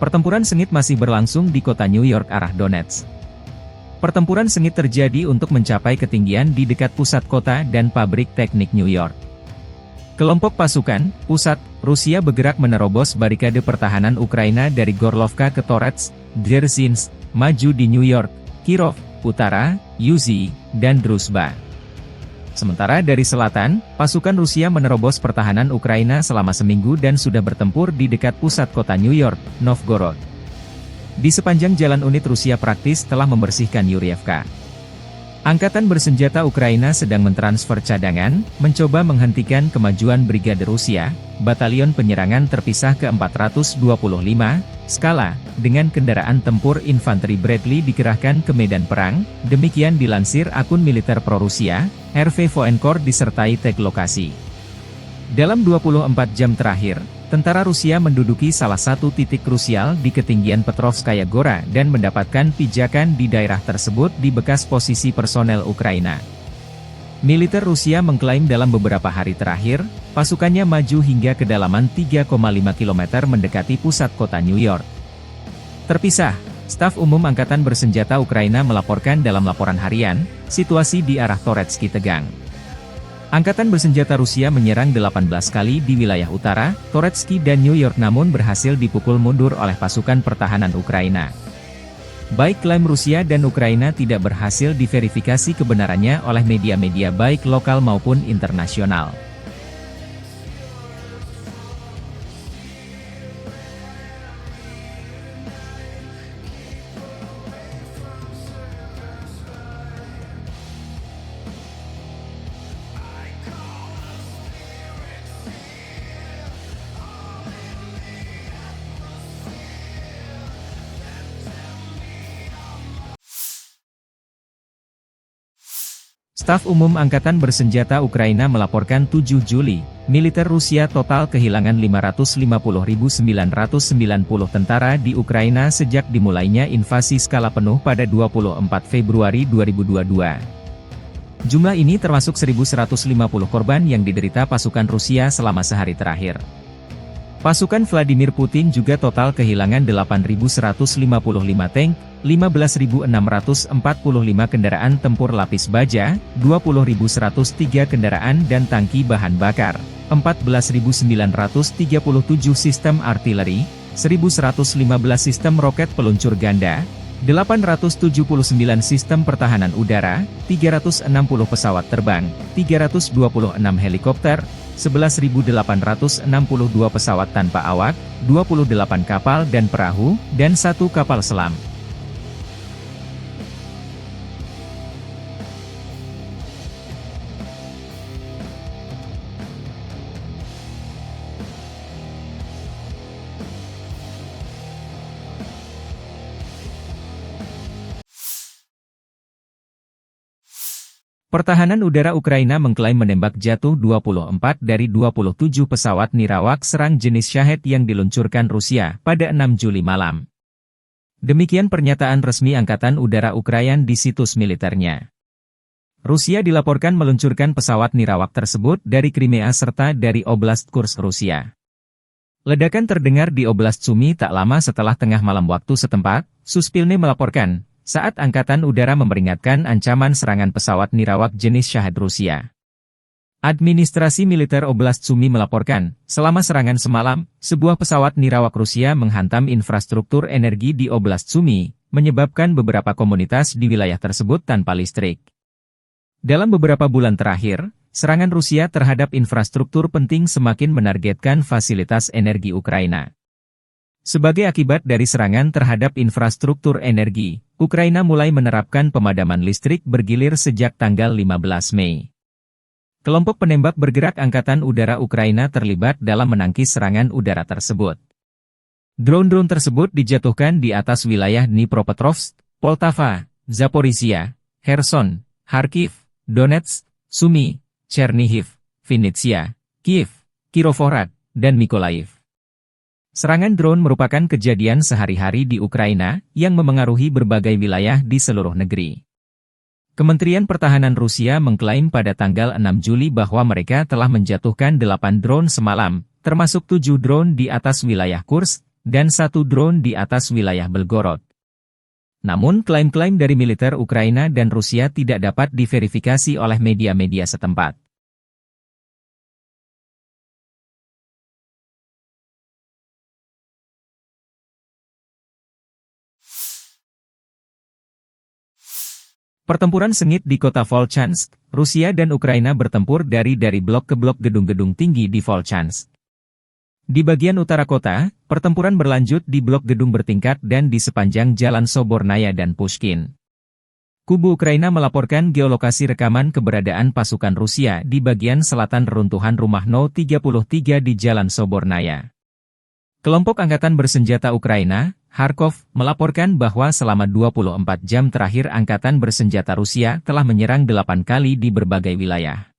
Pertempuran sengit masih berlangsung di kota New York arah Donetsk. Pertempuran sengit terjadi untuk mencapai ketinggian di dekat pusat kota dan pabrik teknik New York. Kelompok pasukan pusat Rusia bergerak menerobos barikade pertahanan Ukraina dari Gorlovka ke Torets, Dzerzhinsk, maju di New York, Kirov, Utara, Yuzhi, dan Druzhba. Sementara dari selatan, pasukan Rusia menerobos pertahanan Ukraina selama seminggu dan sudah bertempur di dekat pusat kota New York, Novgorod. Di sepanjang jalan unit Rusia praktis telah membersihkan Yurievka. Angkatan bersenjata Ukraina sedang mentransfer cadangan, mencoba menghentikan kemajuan Brigade Rusia, Batalion Penyerangan Terpisah ke-425, Skala, dengan kendaraan tempur infanteri Bradley dikerahkan ke medan perang, demikian dilansir akun militer pro-Rusia, RV Voenkor disertai tag lokasi. Dalam 24 jam terakhir, tentara Rusia menduduki salah satu titik krusial di ketinggian Petrovskaya Gora dan mendapatkan pijakan di daerah tersebut di bekas posisi personel Ukraina. Militer Rusia mengklaim dalam beberapa hari terakhir, pasukannya maju hingga kedalaman 3,5 km mendekati pusat kota New York. Terpisah, Staf Umum Angkatan Bersenjata Ukraina melaporkan dalam laporan harian, situasi di arah Toretsky tegang. Angkatan bersenjata Rusia menyerang 18 kali di wilayah utara, Toretsky dan New York namun berhasil dipukul mundur oleh pasukan pertahanan Ukraina. Baik klaim Rusia dan Ukraina tidak berhasil diverifikasi kebenarannya oleh media-media baik lokal maupun internasional. Staf Umum Angkatan Bersenjata Ukraina melaporkan 7 Juli, militer Rusia total kehilangan 550.990 tentara di Ukraina sejak dimulainya invasi skala penuh pada 24 Februari 2022. Jumlah ini termasuk 1.150 korban yang diderita pasukan Rusia selama sehari terakhir. Pasukan Vladimir Putin juga total kehilangan 8.155 tank, 15.645 kendaraan tempur lapis baja, 20.103 kendaraan dan tangki bahan bakar, 14.937 sistem artileri, 1.115 sistem roket peluncur ganda, 879 sistem pertahanan udara, 360 pesawat terbang, 326 helikopter, 11.862 pesawat tanpa awak, 28 kapal dan perahu, dan 1 kapal selam. Pertahanan udara Ukraina mengklaim menembak jatuh 24 dari 27 pesawat nirawak serang jenis Shahed yang diluncurkan Rusia pada 6 Juli malam. Demikian pernyataan resmi Angkatan Udara Ukraina di situs militernya. Rusia dilaporkan meluncurkan pesawat nirawak tersebut dari Crimea serta dari Oblast Kursk, Rusia. Ledakan terdengar di Oblast Sumy tak lama setelah tengah malam waktu setempat, Suspilne melaporkan, saat Angkatan Udara memperingatkan ancaman serangan pesawat nirawak jenis Shahed Rusia. Administrasi Militer Oblast Sumy melaporkan, selama serangan semalam, sebuah pesawat nirawak Rusia menghantam infrastruktur energi di Oblast Sumy, menyebabkan beberapa komunitas di wilayah tersebut tanpa listrik. Dalam beberapa bulan terakhir, serangan Rusia terhadap infrastruktur penting semakin menargetkan fasilitas energi Ukraina. Sebagai akibat dari serangan terhadap infrastruktur energi, Ukraina mulai menerapkan pemadaman listrik bergilir sejak tanggal 15 Mei. Kelompok penembak bergerak Angkatan Udara Ukraina terlibat dalam menangkis serangan udara tersebut. Drone-drone tersebut dijatuhkan di atas wilayah Dnipropetrovsk, Poltava, Zaporizhia, Kherson, Kharkiv, Donetsk, Sumy, Chernihiv, Vinnytsia, Kiev, Kirovohrad, dan Mykolaiv. Serangan drone merupakan kejadian sehari-hari di Ukraina, yang memengaruhi berbagai wilayah di seluruh negeri. Kementerian Pertahanan Rusia mengklaim pada tanggal 6 Juli bahwa mereka telah menjatuhkan 8 drone semalam, termasuk 7 drone di atas wilayah Kursk, dan 1 drone di atas wilayah Belgorod. Namun klaim-klaim dari militer Ukraina dan Rusia tidak dapat diverifikasi oleh media-media setempat. Pertempuran sengit di kota Volchansk, Rusia dan Ukraina bertempur dari blok ke blok gedung-gedung tinggi di Volchansk. Di bagian utara kota, pertempuran berlanjut di blok gedung bertingkat dan di sepanjang jalan Sobornaya dan Pushkin. Kubu Ukraina melaporkan geolokasi rekaman keberadaan pasukan Rusia di bagian selatan reruntuhan rumah No-33 di jalan Sobornaya. Kelompok angkatan bersenjata Ukraina, Kharkov, melaporkan bahwa selama 24 jam terakhir angkatan bersenjata Rusia telah menyerang 8 kali di berbagai wilayah.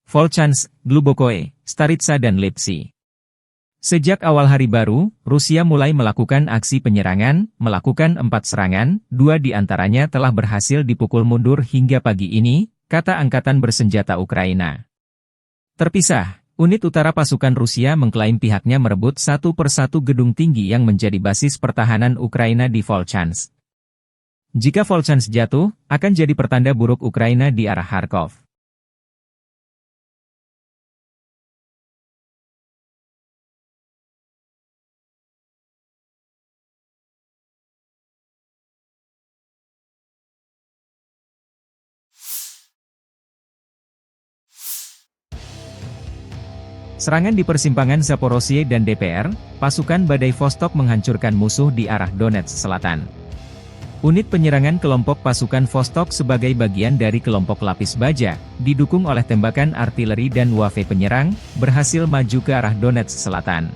Volchansk, Glubokoe, Staritsa dan Lipsy. Sejak awal hari baru, Rusia mulai melakukan aksi penyerangan, melakukan 4 serangan, 2 di antaranya telah berhasil dipukul mundur hingga pagi ini, kata angkatan bersenjata Ukraina. Terpisah. Unit utara pasukan Rusia mengklaim pihaknya merebut satu persatu gedung tinggi yang menjadi basis pertahanan Ukraina di Volchansk. Jika Volchansk jatuh, akan jadi pertanda buruk Ukraina di arah Kharkov. Serangan di persimpangan Zaporozhye dan DPR, pasukan Badai Vostok menghancurkan musuh di arah Donetsk Selatan. Unit penyerangan kelompok pasukan Vostok sebagai bagian dari kelompok lapis baja, didukung oleh tembakan artileri dan UAV penyerang, berhasil maju ke arah Donetsk Selatan.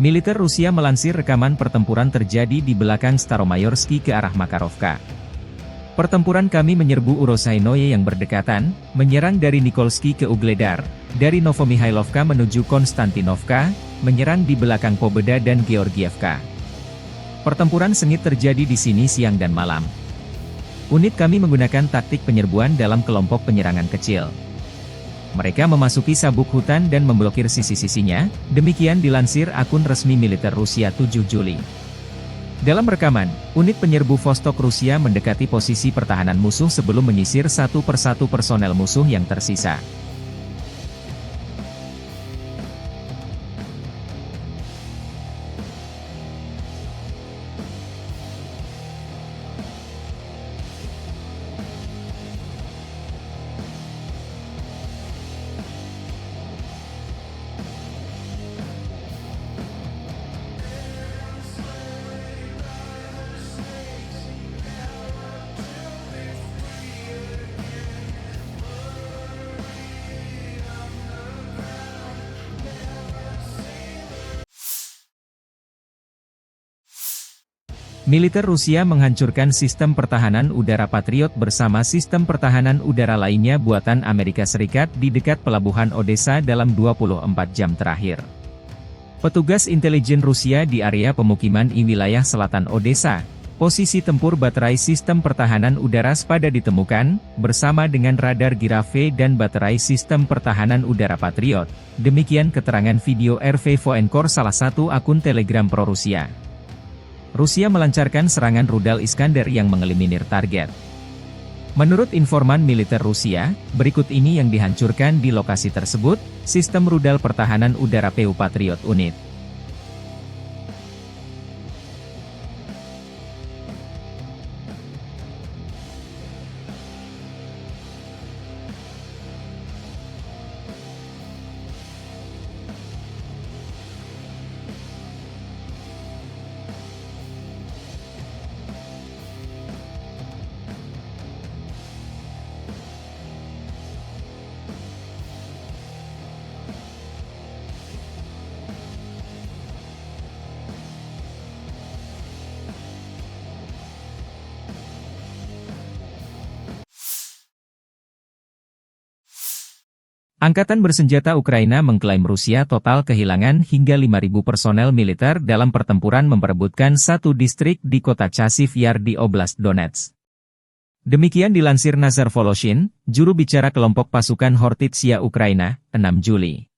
Militer Rusia melansir rekaman pertempuran terjadi di belakang Staromayorsky ke arah Makarovka. Pertempuran kami menyerbu Urosainoye yang berdekatan, menyerang dari Nikolsky ke Ugledar, dari Novomihailovka menuju Konstantinovka, menyerang di belakang Pobeda dan Georgievka. Pertempuran sengit terjadi di sini siang dan malam. Unit kami menggunakan taktik penyerbuan dalam kelompok penyerangan kecil. Mereka memasuki sabuk hutan dan memblokir sisi-sisinya, demikian dilansir akun resmi militer Rusia 7 Juli. Dalam rekaman, unit penyerbu Vostok Rusia mendekati posisi pertahanan musuh sebelum menyisir satu persatu personel musuh yang tersisa. Militer Rusia menghancurkan sistem pertahanan udara Patriot bersama sistem pertahanan udara lainnya buatan Amerika Serikat di dekat pelabuhan Odessa dalam 24 jam terakhir. Petugas intelijen Rusia di area pemukiman di wilayah selatan Odessa, posisi tempur baterai sistem pertahanan udara Spada ditemukan, bersama dengan radar Giraffe dan baterai sistem pertahanan udara Patriot. Demikian keterangan video RV Voenkor salah satu akun Telegram pro-Rusia. Rusia melancarkan serangan rudal Iskander yang mengeliminir target. Menurut informan militer Rusia, berikut ini yang dihancurkan di lokasi tersebut, sistem rudal pertahanan udara PU Patriot Unit. Angkatan bersenjata Ukraina mengklaim Rusia total kehilangan hingga 5.000 personel militer dalam pertempuran memperebutkan satu distrik di kota Chasiv Yar di Oblast Donetsk. Demikian dilansir Nazar Voloshin, juru bicara kelompok pasukan Hortitsia Ukraina, 6 Juli.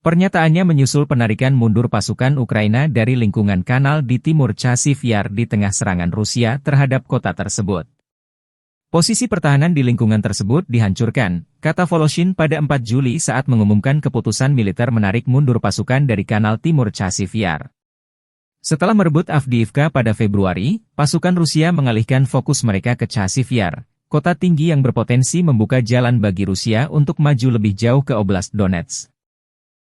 Pernyataannya menyusul penarikan mundur pasukan Ukraina dari lingkungan kanal di timur Chasiv Yar di tengah serangan Rusia terhadap kota tersebut. Posisi pertahanan di lingkungan tersebut dihancurkan, kata Voloshin pada 4 Juli saat mengumumkan keputusan militer menarik mundur pasukan dari kanal timur Chasiv Yar. Setelah merebut Avdiivka pada Februari, pasukan Rusia mengalihkan fokus mereka ke Chasiv Yar, kota tinggi yang berpotensi membuka jalan bagi Rusia untuk maju lebih jauh ke Oblast Donetsk.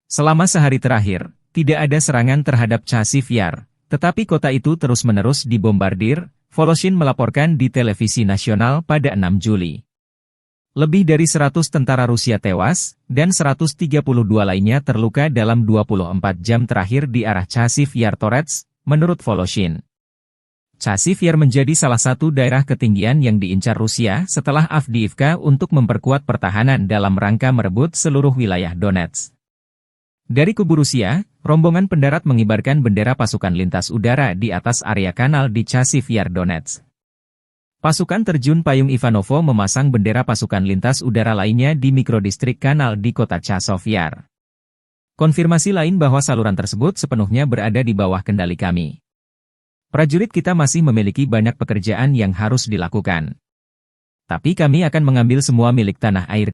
Selama sehari terakhir, tidak ada serangan terhadap Chasiv Yar, tetapi kota itu terus-menerus dibombardir, Voloshin melaporkan di televisi nasional pada 6 Juli. Lebih dari 100 tentara Rusia tewas, dan 132 lainnya terluka dalam 24 jam terakhir di arah Chasiv Yar Torets, menurut Voloshin. Chasiv Yar menjadi salah satu daerah ketinggian yang diincar Rusia setelah Avdiivka untuk memperkuat pertahanan dalam rangka merebut seluruh wilayah Donetsk. Dari kubu Rusia, rombongan pendarat mengibarkan bendera pasukan lintas udara di atas area kanal di Chasiv Yar Donetsk. Pasukan terjun payung Ivanovo memasang bendera pasukan lintas udara lainnya di mikrodistrik kanal di kota Chasiv Yar. Konfirmasi lain bahwa saluran tersebut sepenuhnya berada di bawah kendali kami. Prajurit kita masih memiliki banyak pekerjaan yang harus dilakukan. Tapi kami akan mengambil semua milik tanah air